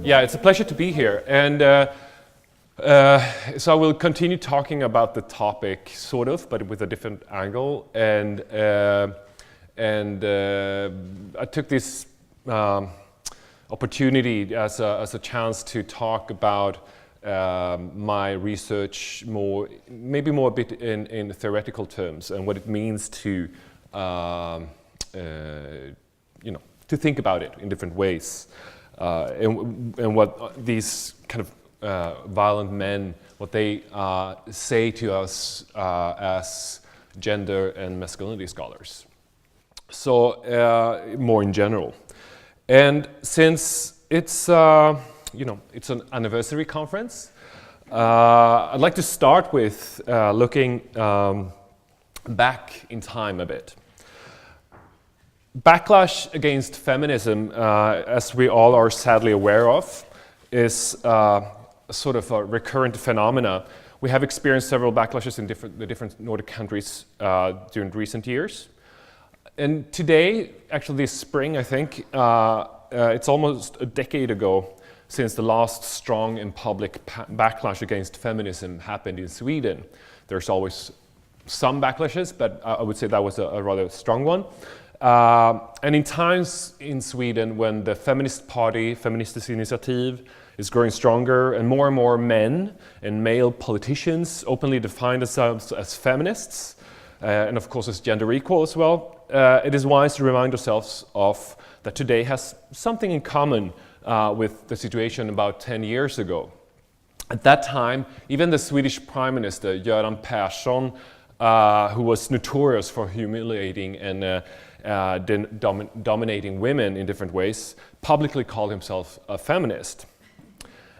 Yeah, it's a pleasure to be here. And so I will continue talking about the topic, sort of, but with a different angle. And I took this opportunity as a chance to talk about my research maybe more a bit in theoretical terms, and what it means to to think about it in different ways, and what these kind of violent men, what they say to us as gender and masculinity scholars. So more in general. And since it's it's an anniversary conference, I'd like to start with looking back in time a bit. Backlash against feminism, as we all are sadly aware of, is sort of a recurrent phenomena. We have experienced several backlashes in the different Nordic countries during recent years. And today, actually this spring, I think, it's almost a decade ago since the last strong and public backlash against feminism happened in Sweden. There's always some backlashes, but I would say that was a rather strong one. And in times in Sweden when the feminist party, Feministiskt Initiativ, is growing stronger and more men and male politicians openly define themselves as feminists, and of course as gender equal as well, it is wise to remind ourselves of that today has something in common with the situation about 10 years ago. At that time, even the Swedish Prime Minister, Göran Persson, who was notorious for humiliating and dominating women in different ways, publicly called himself a feminist.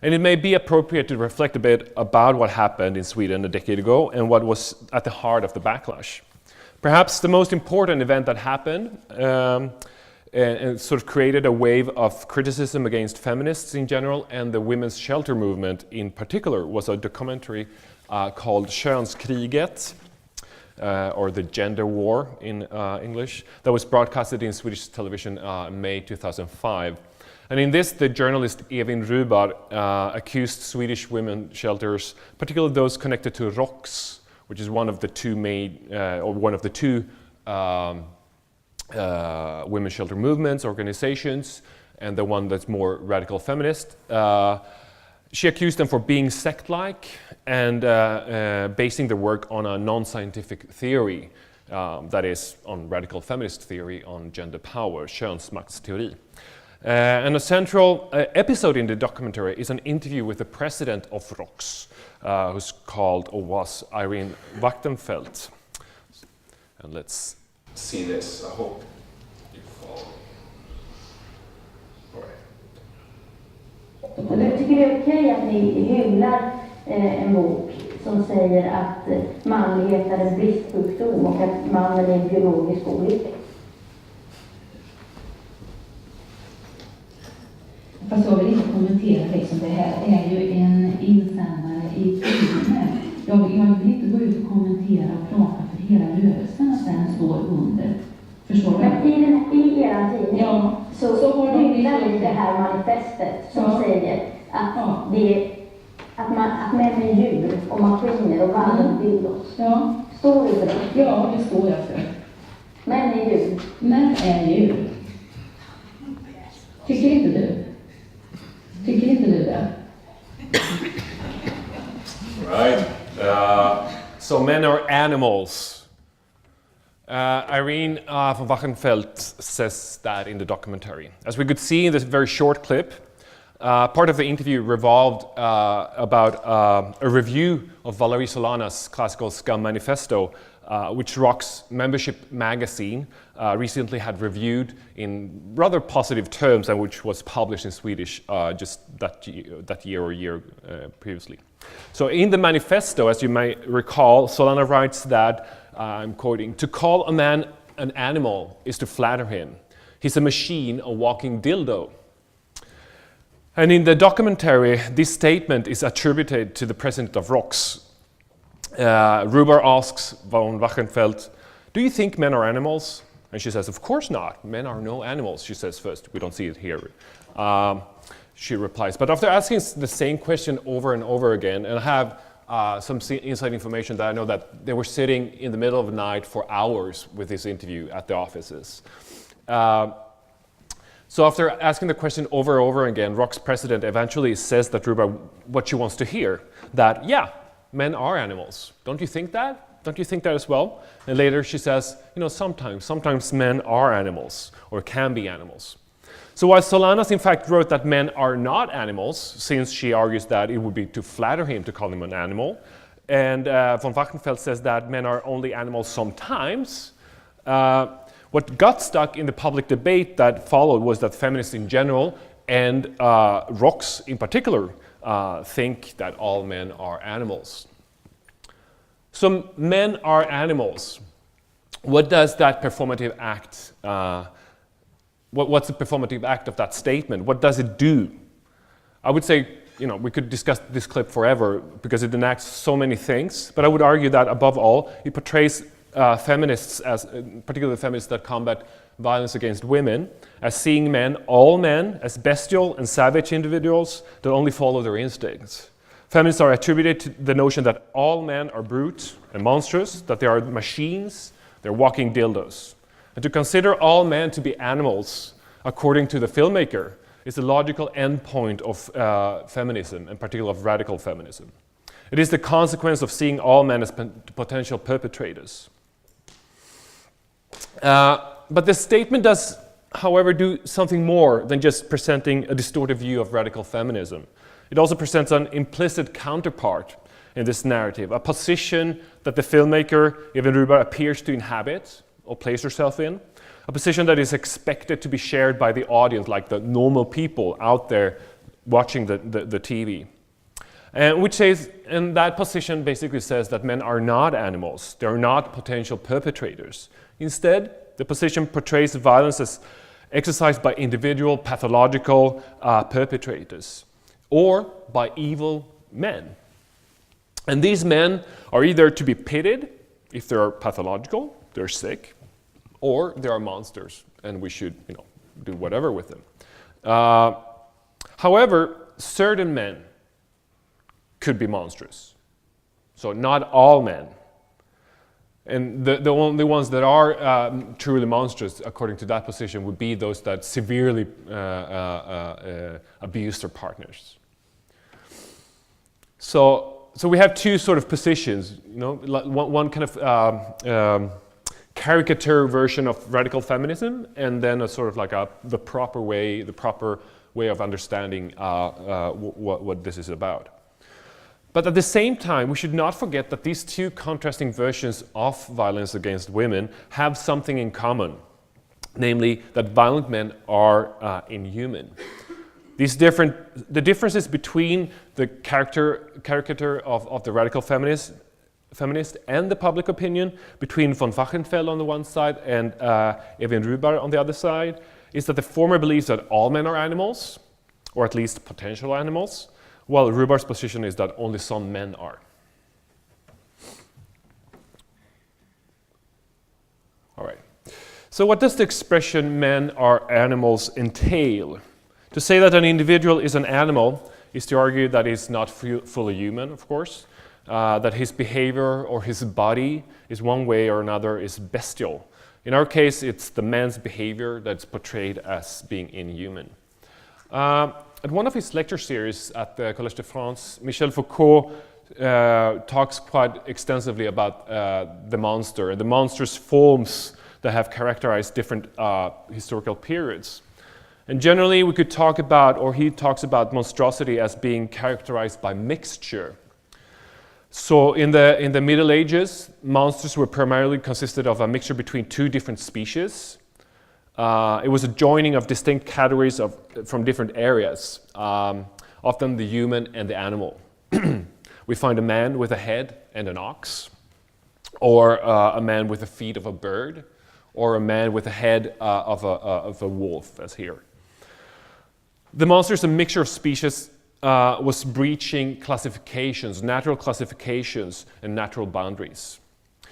And it may be appropriate to reflect a bit about what happened in Sweden a decade ago and what was at the heart of the backlash. Perhaps the most important event that happened and sort of created a wave of criticism against feminists in general and the women's shelter movement in particular was a documentary called Könskriget, or the Gender War in English, that was broadcasted in Swedish television in May 2005. And in this, the journalist Evin Rubar accused Swedish women shelters, particularly those connected to ROX, which is one of the two women shelter movements, organizations, and the one that's more radical feminist. She accused them for being sect-like and basing their work on a non-scientific theory, that is, on radical feminist theory on gender power, könsmaktsteori. And a central episode in the documentary is an interview with the president of ROX, who's called, or was, Irene Wachtenfeld. And let's see this. I hope you follow. All right. Jag tycker det är okej att ni hyllar en bok som säger att manlighet är en bristsjukdom och att mannen är en biologisk olycka. Fast jag vill inte kommentera liksom, det här är ju en insändare i tidningen. Jag vill inte gå ut och kommentera och prata för hela rörelsen att den står under. Förstår du? Men i er tidning så hyllar ni det här manifestet som säger att, att män är djur och maskiner och världen vill oss. Ja. Står du för det? Ja, det står jag för. Män är djur. Män är djur. Tycker inte du? Tycker inte du det? Right. So men are animals. Irene von Wachtenfeld says that in the documentary. As we could see in this very short clip, part of the interview revolved about a review of Valerie Solana's classical Scum Manifesto, which ROX membership magazine recently had reviewed in rather positive terms and which was published in Swedish just that year previously. So in the manifesto, as you may recall, Solana writes that, I'm quoting, "To call a man an animal is to flatter him. He's a machine, a walking dildo." And in the documentary, this statement is attributed to the president of ROX. Rubar asks von Wachtenfeld, "Do you think men are animals?" And she says, "Of course not. Men are no animals," she says first. We don't see it here. she replies. But after asking the same question over and over again, and I have some inside information that I know that they were sitting in the middle of the night for hours with this interview at the offices. So after asking the question over and over again, ROC's president eventually says that Rubar what she wants to hear, that yeah, men are animals. Don't you think that? Don't you think that as well? And later she says, you know, sometimes men are animals or can be animals. So while Solanas in fact wrote that men are not animals, since she argues that it would be to flatter him to call him an animal, and von Wachenfeld says that men are only animals sometimes, what got stuck in the public debate that followed was that feminists in general and ROCs in particular think that all men are animals. So men are animals. What does that performative act, what's the performative act of that statement? What does it do? I would say, you know, we could discuss this clip forever because it enacts so many things, but I would argue that above all, it portrays feminists, particularly feminists that combat violence against women, as seeing men, all men, as bestial and savage individuals that only follow their instincts. Feminists are attributed to the notion that all men are brute and monstrous, that they are machines, they're walking dildos. And to consider all men to be animals, according to the filmmaker, is the logical endpoint of feminism, and particularly of radical feminism. It is the consequence of seeing all men as potential perpetrators. But this statement does, however, do something more than just presenting a distorted view of radical feminism. It also presents an implicit counterpart in this narrative, a position that the filmmaker, Even Rubar, appears to inhabit or place herself in, a position that is expected to be shared by the audience, like the normal people out there watching the TV. And that position basically says that men are not animals, they are not potential perpetrators. Instead, the position portrays violence as exercised by individual pathological perpetrators or by evil men. And these men are either to be pitied if they are pathological, they're sick, or they are monsters and we should, you know, do whatever with them. However, certain men could be monstrous. So not all men. And the only ones that are truly monstrous, according to that position, would be those that severely abuse their partners. So we have two sort of positions, you know, one kind of caricature version of radical feminism, and then a sort of like the proper way of understanding what this is about. But at the same time, we should not forget that these two contrasting versions of violence against women have something in common, namely that violent men are inhuman. The differences between the caricature of the radical feminist and the public opinion, between von Wachenfeld on the one side and Even Rubar on the other side, is that the former believes that all men are animals, or at least potential animals, while Rubar's position is that only some men are. All right. So what does the expression men are animals entail? To say that an individual is an animal is to argue that he's not fully human, of course, that his behavior or his body is one way or another is bestial. In our case, it's the man's behavior that's portrayed as being inhuman. At one of his lecture series at the Collège de France, Michel Foucault talks quite extensively about the monster and the monster's forms that have characterized different historical periods. And generally we could talk about, or he talks about monstrosity as being characterized by mixture. So in the Middle Ages, monsters were primarily consisted of a mixture between two different species. It was a joining of distinct categories from different areas, often the human and the animal. We find a man with a head and an ox, or a man with the feet of a bird, or a man with the head of a wolf, as here. The monster is a mixture of species, was breaching classifications, natural classifications, and natural boundaries.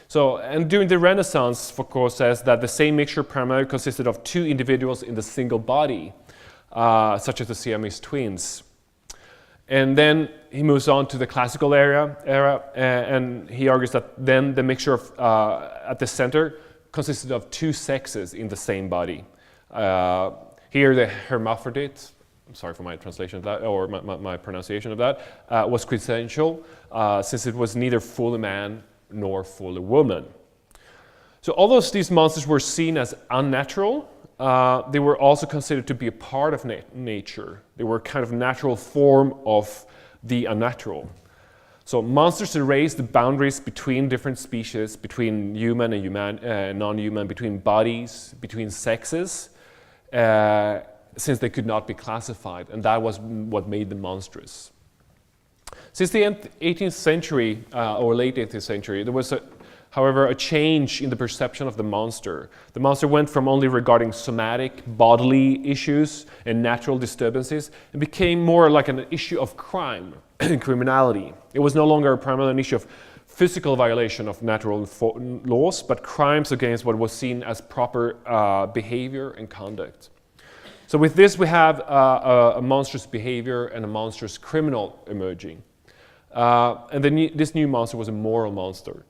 So, and during the Renaissance, Foucault says that the same mixture primarily consisted of two individuals in the single body. such as the Siamese twins. And then he moves on to the classical era, and he argues that then the mixture of, at the center consisted of two sexes in the same body. Here the hermaphrodite, I'm sorry for my translation of that, or my pronunciation of that, was quintessential, since it was neither fully man nor fully woman. So although these monsters were seen as unnatural, they were also considered to be a part of nature. They were a kind of natural form of the unnatural. So monsters erased the boundaries between different species, between human and non-human, between bodies, between sexes, since they could not be classified, and that was what made them monstrous. Since the 18th century, or late 18th century, there was however, a change in the perception of the monster. The monster went from only regarding somatic, bodily issues and natural disturbances and became more like an issue of crime and criminality. It was no longer primarily an issue of physical violation of natural laws, but crimes against what was seen as proper behavior and conduct. So with this, we have a monstrous behavior and a monstrous criminal emerging. This new monster was a moral monster.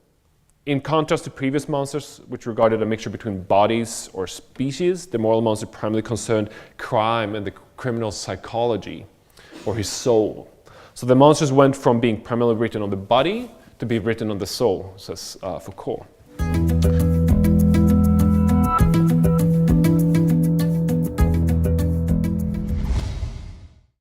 In contrast to previous monsters, which regarded a mixture between bodies or species, the moral monster primarily concerned crime and the criminal's psychology, or his soul. So the monsters went from being primarily written on the body to be written on the soul, says Foucault.